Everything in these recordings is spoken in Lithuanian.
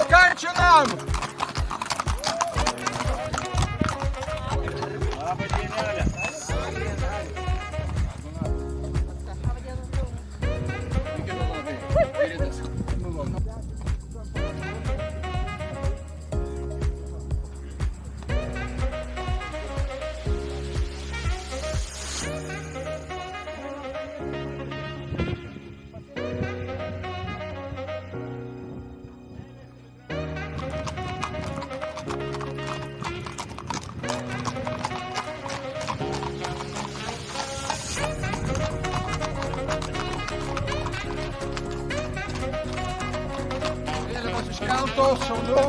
Kančinam! Iškeltos, šauliu.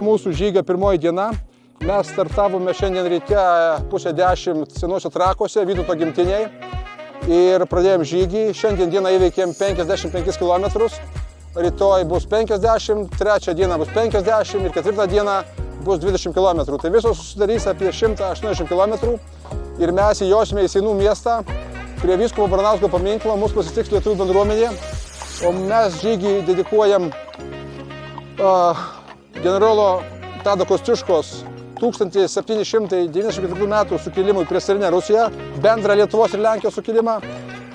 Mūsų žygio pirmoji diena. Mes startavome šiandien ryte 9:30 Senuose Trakuose, Vytauto gimtinėje. Ir pradėjom žygį. Šiandien dieną įveikėm 55 km. Rytoj bus 50, trečią dieną bus 50 ir ketvirtą dieną bus 20 km. Tai visos susidarys apie 180 km. Ir mes įjosime į Seinų miestą. Prie Vyskupo Baranausko paminklo mus pasitiks lietuvių bendruomenė. O mes žygį dedikuojam generolo Tado Kosciuškos 1794 metų sukilimui prieš carinę Rusiją, bendrą Lietuvos ir Lenkijos sukilimą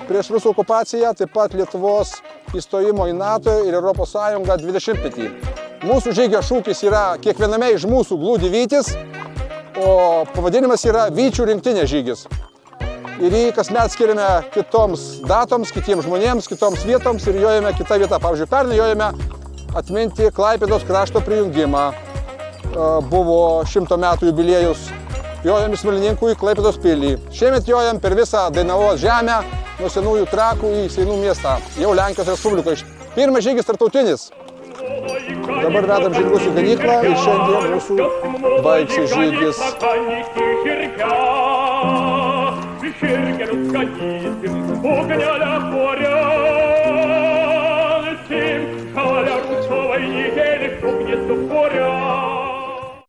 prieš Rusų okupaciją, taip pat Lietuvos įstojimo į NATO ir Europos Sąjungą 20-metį. Mūsų žygio šūkis yra kiekviename iš mūsų glūdi vytis, o pavadinimas yra Vyčių rinktinės žygis. Ir jį kasmet skiriame kitoms datoms, kitiems žmonėms, kitoms vietoms ir jojame kitą vietą. Pavyzdžiui, pernai jojame atminti Klaipėdos krašto prijungimą. Buvo 100 metų jubiliejus. Jojam į Smalininkų į Klaipėdos pilį. Šiemet jojam per visą Dainavos žemę, nuo Senųjų Trakų į Seinų miestą, jau Lenkijos Respublikoje. Pirmas žygis tarptautinis. Dabar vedam žygius į ganyklą ir šiandien mūsų baigsis žygis. Kirke